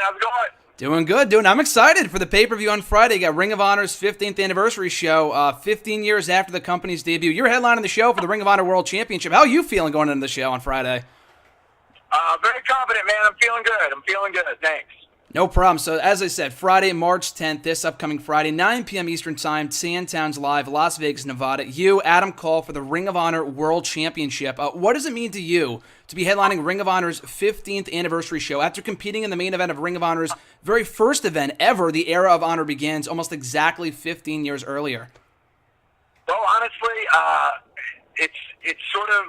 How's it going? Doing good. I'm excited for the pay-per-view on Friday. You got Ring of Honor's 15th anniversary show, 15 years after the company's debut. You're headlining the show for the Ring of Honor World Championship. How are you feeling going into the show on Friday? Very confident, man. I'm feeling good. Thanks. No problem. So, as I said, Friday, March 10th, this upcoming Friday, 9 p.m. Eastern Time, Sandtowns Live, Las Vegas, Nevada. You, Adam Cole, for the Ring of Honor World Championship. What does it mean to you to be headlining Ring of Honor's 15th anniversary show after competing in the main event of Ring of Honor's very first event ever? The era of Honor begins almost exactly 15 years earlier. Well, honestly, it's sort of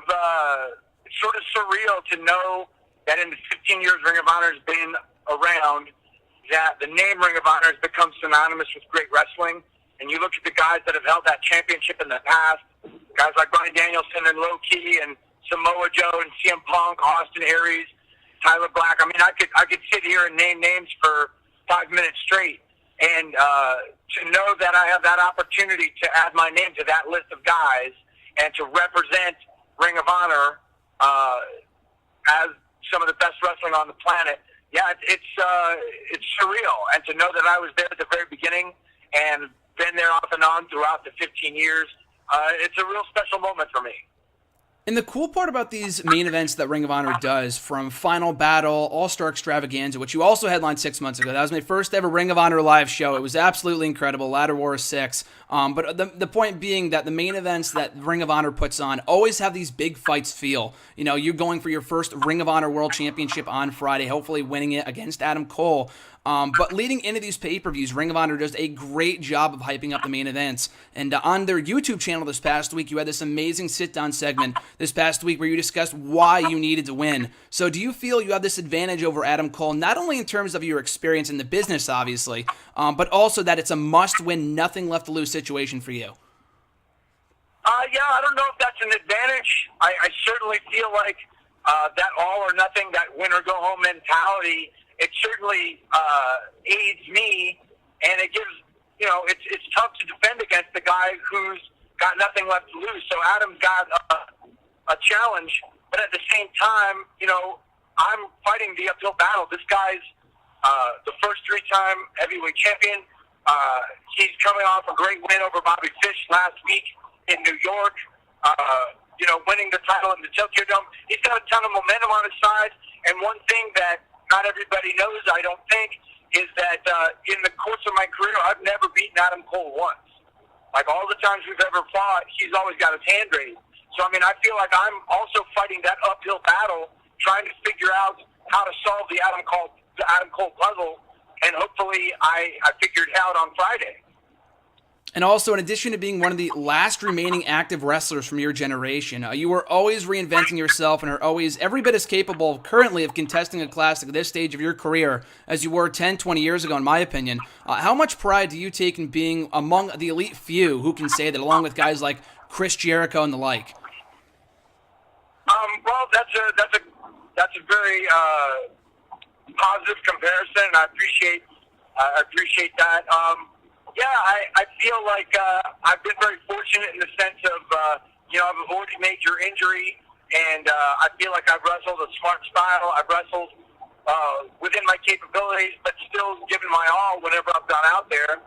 surreal to know that in the 15 years Ring of Honor has been around, that the name Ring of Honor has become synonymous with great wrestling. And you look at the guys that have held that championship in the past, guys like Bryan Danielson and Low Ki and Samoa Joe and CM Punk, Austin Aries, Tyler Black. I mean, I could sit here and name names for 5 minutes straight. And to know that I have that opportunity to add my name to that list of guys and to represent Ring of Honor as some of the best wrestling on the planet, yeah, it's surreal. And to know that I was there at the very beginning and been there off and on throughout the 15 years, it's a real special moment for me. And the cool part about these main events that Ring of Honor does, from Final Battle, All-Star Extravaganza, which you also headlined 6 months ago. That was my first ever Ring of Honor live show. It was absolutely incredible. Ladder War 6. But the point being that the main events that Ring of Honor puts on always have these big fights feel. You know, you're going for your first Ring of Honor World Championship on Friday, hopefully winning it against Adam Cole. But leading into these pay-per-views, Ring of Honor does a great job of hyping up the main events. And on their YouTube channel this past week, you had this amazing sit-down segment this past week where you discussed why you needed to win. So do you feel you have this advantage over Adam Cole, not only in terms of your experience in the business, obviously, but also that it's a must-win, nothing-left-to-lose situation for you? Yeah, I don't know if that's an advantage. I certainly feel like that all or nothing, that win-or-go-home mentality, it certainly aids me, and it gives, you know, it's tough to defend against the guy who's got nothing left to lose. So Adam's got a challenge, but at the same time, you know, I'm fighting the uphill battle. This guy's the first 3-time heavyweight champion. He's coming off a great win over Bobby Fish last week in New York. You know, winning the title in the Tokyo Dome. He's got a ton of momentum on his side, and one thing that not everybody knows, I don't think, is that in the course of my career, I've never beaten Adam Cole once. Like, all the times we've ever fought, he's always got his hand raised. So, I mean, I feel like I'm also fighting that uphill battle, trying to figure out how to solve the Adam Cole puzzle, and hopefully I figured it out on Friday. And also, in addition to being one of the last remaining active wrestlers from your generation, you were always reinventing yourself and are always every bit as capable currently of contesting a classic at this stage of your career as you were 10, 20 years ago, in my opinion. How much pride do you take in being among the elite few who can say that, along with guys like Chris Jericho and the like? Well, that's a very positive comparison, and I appreciate that. Yeah, I feel like I've been very fortunate in the sense of, you know, I've avoided major injury, and I feel like I've wrestled a smart style. I've wrestled within my capabilities, but still given my all whenever I've gone out there.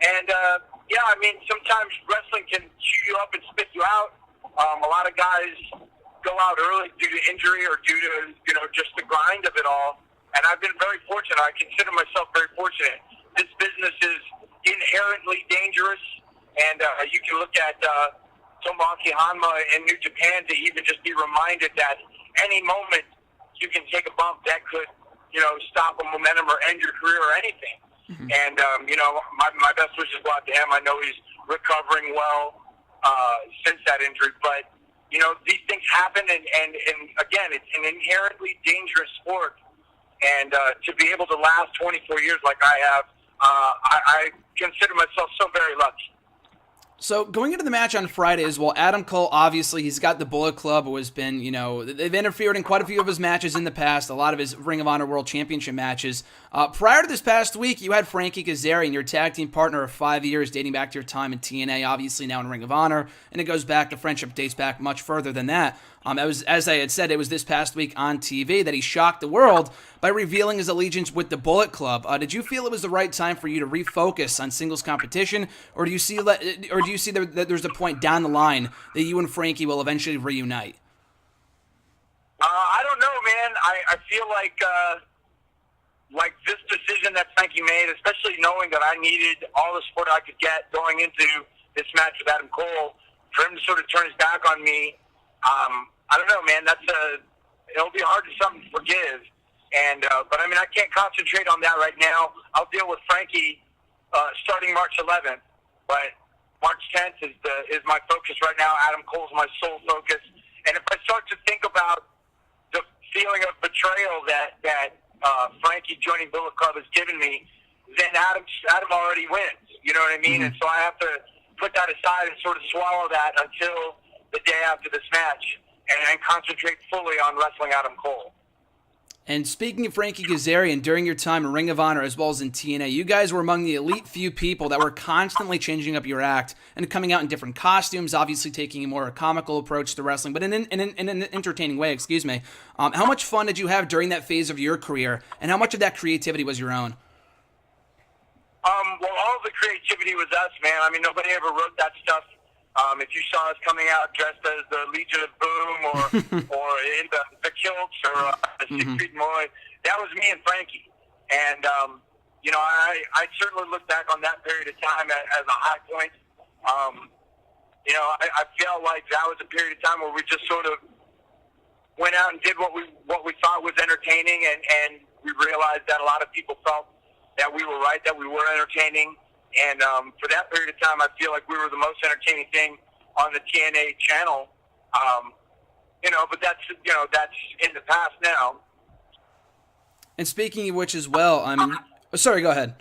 And, yeah, I mean, sometimes wrestling can chew you up and spit you out. A lot of guys go out early due to injury or due to, you know, just the grind of it all. And I've been very fortunate. I consider myself very fortunate. This business is inherently dangerous, and you can look at Tomoaki Hanma in New Japan to even just be reminded that any moment you can take a bump that could, you know, stop a momentum or end your career or anything. Mm-hmm. And, you know, my best wishes go out to him. I know he's recovering well since that injury, but, you know, these things happen, and again, it's an inherently dangerous sport, and to be able to last 24 years like I have, I consider myself so very lucky. So going into the match on Friday as well, Adam Cole, obviously, he's got the Bullet Club, who has been, you know, they've interfered in quite a few of his matches in the past, a lot of his Ring of Honor World Championship matches. Prior to this past week, you had Frankie Kazarian, your tag team partner of 5 years, dating back to your time in TNA, obviously now in Ring of Honor, and it goes back, the friendship dates back much further than that. As I had said, it was this past week on TV that he shocked the world by revealing his allegiance with the Bullet Club. Did you feel it was the right time for you to refocus on singles competition, or do you see that there's a point down the line that you and Frankie will eventually reunite? I don't know, man. I feel like this decision that Frankie made, especially knowing that I needed all the support I could get going into this match with Adam Cole, for him to sort of turn his back on me, I don't know, man. It'll be hard to something to forgive. But I mean, I can't concentrate on that right now. I'll deal with Frankie starting March 11th, but March 10th is my focus right now. Adam Cole's my sole focus. And if I start to think about the feeling of betrayal that Frankie joining Bullet Club has given me, then Adam already wins. You know what I mean? Mm-hmm. And so I have to put that aside and sort of swallow that until the day after this match and concentrate fully on wrestling Adam Cole. And speaking of Frankie Kazarian, during your time in Ring of Honor as well as in TNA, you guys were among the elite few people that were constantly changing up your act and coming out in different costumes, obviously taking a more comical approach to wrestling, but in an entertaining way, excuse me. How much fun did you have during that phase of your career, and how much of that creativity was your own? Well, all of the creativity was us, man. I mean, nobody ever wrote that stuff. If you saw us coming out dressed as the Legion of Boom or in the kilts or the Siegfried Moy, that was me and Frankie. And, I certainly look back on that period of time as a high point. I feel like that was a period of time where we just sort of went out and did what we thought was entertaining, and we realized that a lot of people felt that we were right, that we were entertaining. And for that period of time, I feel like we were the most entertaining thing on the TNA channel. But that's in the past now. And speaking of which as well, sorry, go ahead.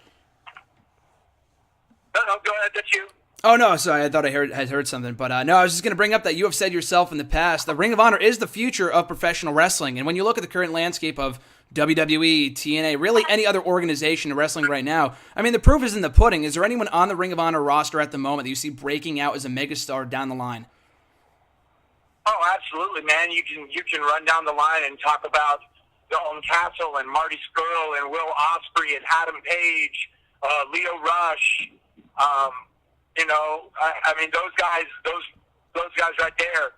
No, go ahead, that's you. Oh, no, sorry, I thought I had heard something. But no, I was just going to bring up that you have said yourself in the past that Ring of Honor is the future of professional wrestling. And when you look at the current landscape of WWE, TNA, really any other organization in wrestling right now, I mean, the proof is in the pudding. Is there anyone on the Ring of Honor roster at the moment that you see breaking out as a megastar down the line? Oh, absolutely, man. You can run down the line and talk about Dalton Castle and Marty Scurll and Will Ospreay and Adam Page, Leo Rush. I mean, those guys right there.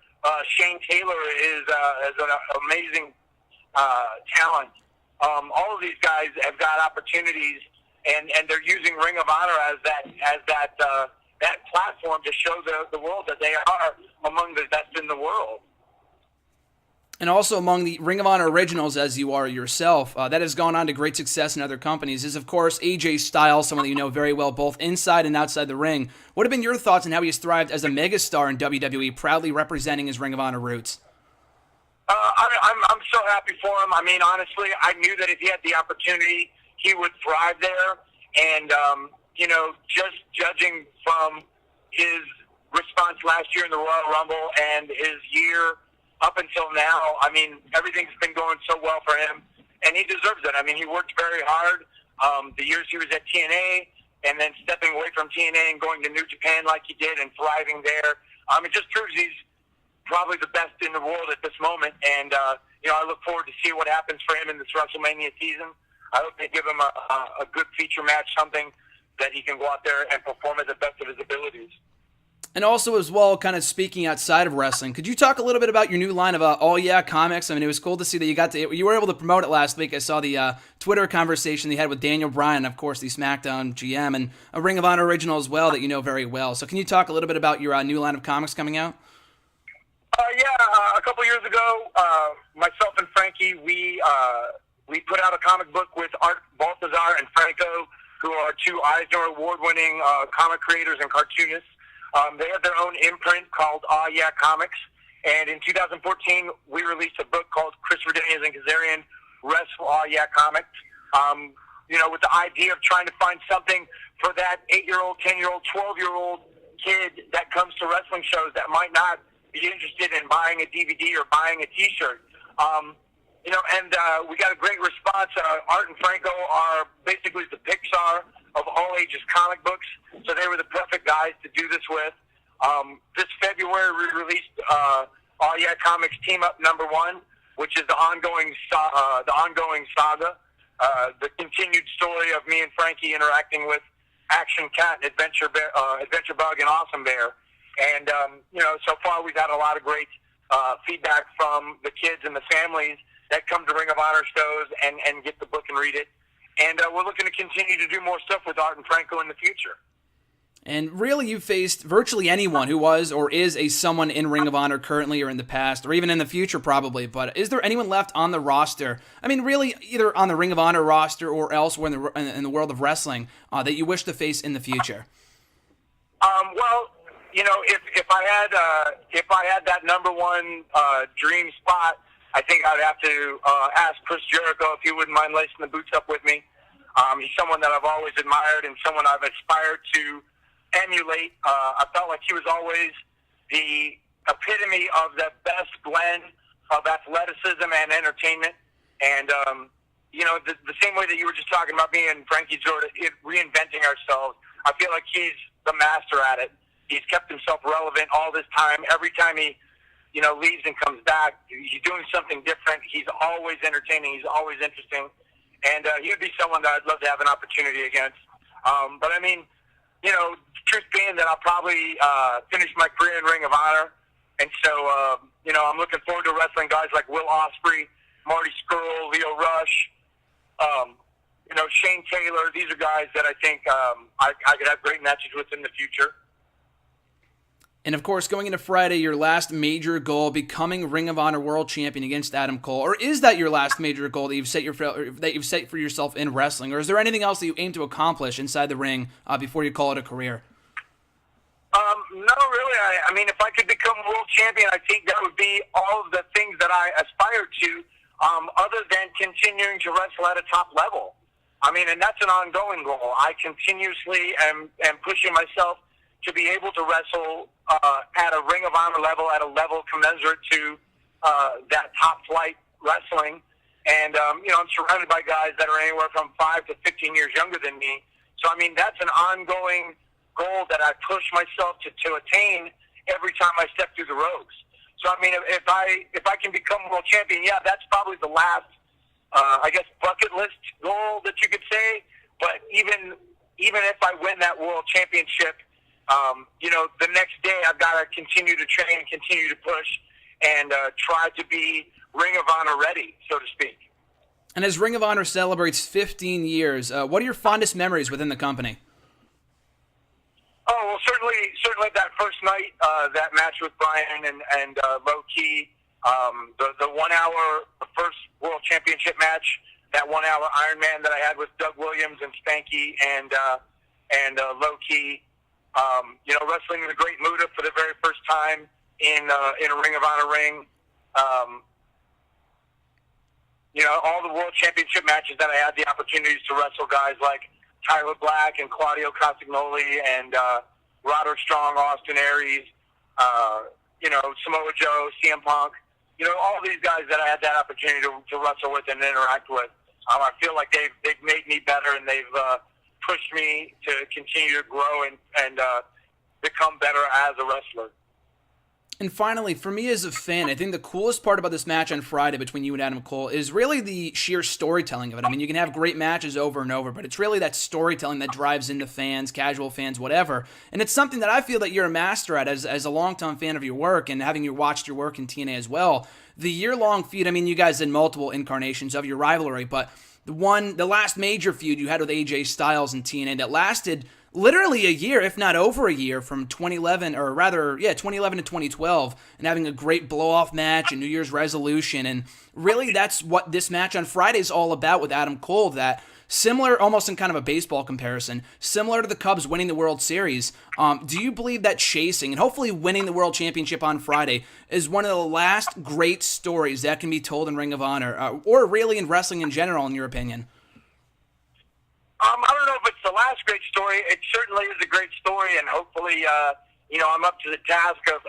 Shane Taylor is an amazing talent. All of these guys have got opportunities, and they're using Ring of Honor as that platform to show the world that they are among the best in the world. And also among the Ring of Honor originals, as you are yourself, that has gone on to great success in other companies, is, of course, AJ Styles, someone that you know very well, both inside and outside the ring. What have been your thoughts on how he has thrived as a megastar in WWE, proudly representing his Ring of Honor roots? I'm so happy for him. I mean, honestly, I knew that if he had the opportunity, he would thrive there. And, just judging from his response last year in the Royal Rumble and his year up until now, I mean, everything's been going so well for him, and he deserves it. I mean, he worked very hard the years he was at TNA, and then stepping away from TNA and going to New Japan like he did and thriving there. It just proves he's probably the best in the world at this moment, and I look forward to see what happens for him in this WrestleMania season. I hope they give him a good feature match, something that he can go out there and perform at the best of his abilities. And also, as well, kind of speaking outside of wrestling, could you talk a little bit about your new line of All Yeah comics? I mean, it was cool to see that you were able to promote it last week. I saw the Twitter conversation they had with Daniel Bryan, of course, the SmackDown GM, and a Ring of Honor original as well that you know very well. So can you talk a little bit about your new line of comics coming out? A couple years ago, myself and Frankie, we put out a comic book with Art Baltazar and Franco, who are two Eisner Award-winning comic creators and cartoonists. They have their own imprint called Aw Yeah Comics, and in 2014 we released a book called Chris Rodinius and Kazarian Wrestle Aw Yeah Comics. With the idea of trying to find something for that 8-year-old, 10-year-old, 12-year-old kid that comes to wrestling shows that might not be interested in buying a DVD or buying a T-shirt. We got a great response. Art and Franco are basically the Pixar of all ages comic books, so they were the perfect guys to do this with. This February, we released All Yeah Comics Team Up #1, which is the ongoing saga, the continued story of me and Frankie interacting with Action Cat, Adventure Bug, and Awesome Bear. And so far we've had a lot of great feedback from the kids and the families that come to Ring of Honor shows and get the book and read it. And we're looking to continue to do more stuff with Art and Franco in the future. And really, you've faced virtually anyone who was or is someone in Ring of Honor currently or in the past, or even in the future probably. But is there anyone left on the roster? I mean, really, either on the Ring of Honor roster or elsewhere in the world of wrestling that you wish to face in the future? Well, if I had that #1 dream spot, I think I'd have to ask Chris Jericho if he wouldn't mind lacing the boots up with me. He's someone that I've always admired and someone I've aspired to emulate. I felt like he was always the epitome of the best blend of athleticism and entertainment. And, the same way that you were just talking about me and Frankie Jordan reinventing ourselves, I feel like he's the master at it. He's kept himself relevant all this time. Every time he, leaves and comes back, he's doing something different. He's always entertaining. He's always interesting. And he would be someone that I'd love to have an opportunity against. But I mean, truth being that I'll probably finish my career in Ring of Honor. And so, I'm looking forward to wrestling guys like Will Ospreay, Marty Scurll, Leo Rush, Shane Taylor. These are guys that I think I could have great matches with in the future. And of course, going into Friday, your last major goal, becoming Ring of Honor World Champion against Adam Cole, or is that your last major goal that you've set for yourself in wrestling, or is there anything else that you aim to accomplish inside the ring before you call it a career? No, really. I mean, if I could become world champion, I think that would be all of the things that I aspire to, other than continuing to wrestle at a top level. I mean, and that's an ongoing goal. I continuously am pushing myself to be able to wrestle at a Ring of Honor level, at a level commensurate to that top flight wrestling. And, I'm surrounded by guys that are anywhere from 5 to 15 years younger than me. So, I mean, that's an ongoing goal that I push myself to attain every time I step through the ropes. So, I mean, if I can become world champion, yeah, that's probably the last, bucket list goal that you could say. But even if I win that world championship, the next day I've got to continue to train, continue to push, and try to be Ring of Honor ready, so to speak. And as Ring of Honor celebrates 15 years, what are your fondest memories within the company? Oh, well, certainly that first night, that match with Brian and Low Key, the 1 hour first World Championship match, that 1 hour Iron Man that I had with Doug Williams and Spanky and Low Key, wrestling with a Great Muta for the very first time in a Ring of Honor ring. All the World Championship matches that I had the opportunities to wrestle guys like Tyler Black and Claudio Castagnoli and Roderick Strong, Austin Aries, Samoa Joe, CM Punk, all these guys that I had that opportunity to wrestle with and interact with. I feel like they've made me better, and they've pushed me to continue to grow and become better as a wrestler. And finally, for me as a fan, I think the coolest part about this match on Friday between you and Adam Cole is really the sheer storytelling of it. I mean, you can have great matches over and over, but it's really that storytelling that drives into fans, casual fans, whatever. And it's something that I feel that you're a master at as a longtime fan of your work and having watched your work in TNA as well. The year-long feud, I mean, you guys did multiple incarnations of your rivalry, but the last major feud you had with AJ Styles in TNA that lasted literally a year, if not over a year, from 2011 to 2012, and having a great blow-off match and New Year's resolution. And really, that's what this match on Friday is all about with Adam Cole, that similar, almost in kind of a baseball comparison, similar to the Cubs winning the World Series. Do you believe that chasing and hopefully winning the World Championship on Friday is one of the last great stories that can be told in Ring of Honor, or really in wrestling in general, in your opinion? I don't know if it's the last great story. It certainly is a great story, and hopefully, I'm up to the task of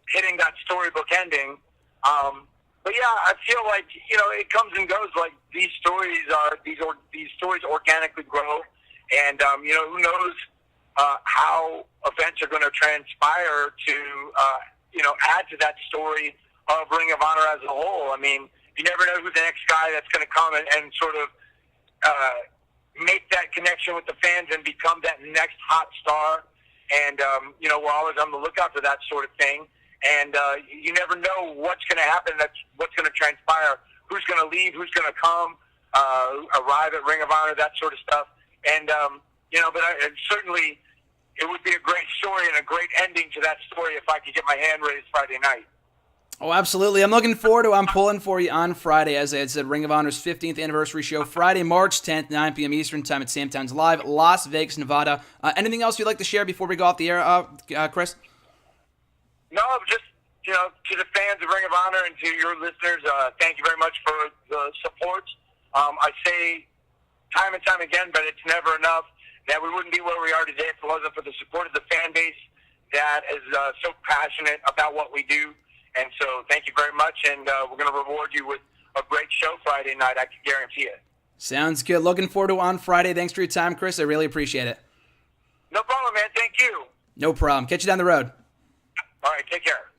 hitting that storybook ending. But yeah, I feel like it comes and goes. Like these stories organically grow, and who knows how events are going to transpire to add to that story of Ring of Honor as a whole. I mean, you never know who the next guy that's going to come and sort of make that connection with the fans and become that next hot star. And, we're always on the lookout for that sort of thing. And you never know what's going to happen, what's going to transpire, who's going to leave, who's going to come, arrive at Ring of Honor, that sort of stuff. And, certainly it would be a great story and a great ending to that story if I could get my hand raised Friday night. Oh, absolutely. I'm looking forward to it. I'm pulling for you on Friday, as I had said, Ring of Honor's 15th anniversary show, Friday, March 10th, 9 p.m. Eastern Time at Sam Towns Live, Las Vegas, Nevada. Anything else you'd like to share before we go off the air, Chris? No, just, to the fans of Ring of Honor and to your listeners, thank you very much for the support. I say time and time again, but it's never enough, that we wouldn't be where we are today if it wasn't for the support of the fan base that is so passionate about what we do. And so thank you very much, and we're going to reward you with a great show Friday night, I can guarantee it. Sounds good. Looking forward to it on Friday. Thanks for your time, Chris. I really appreciate it. No problem, man. Thank you. No problem. Catch you down the road. All right, take care.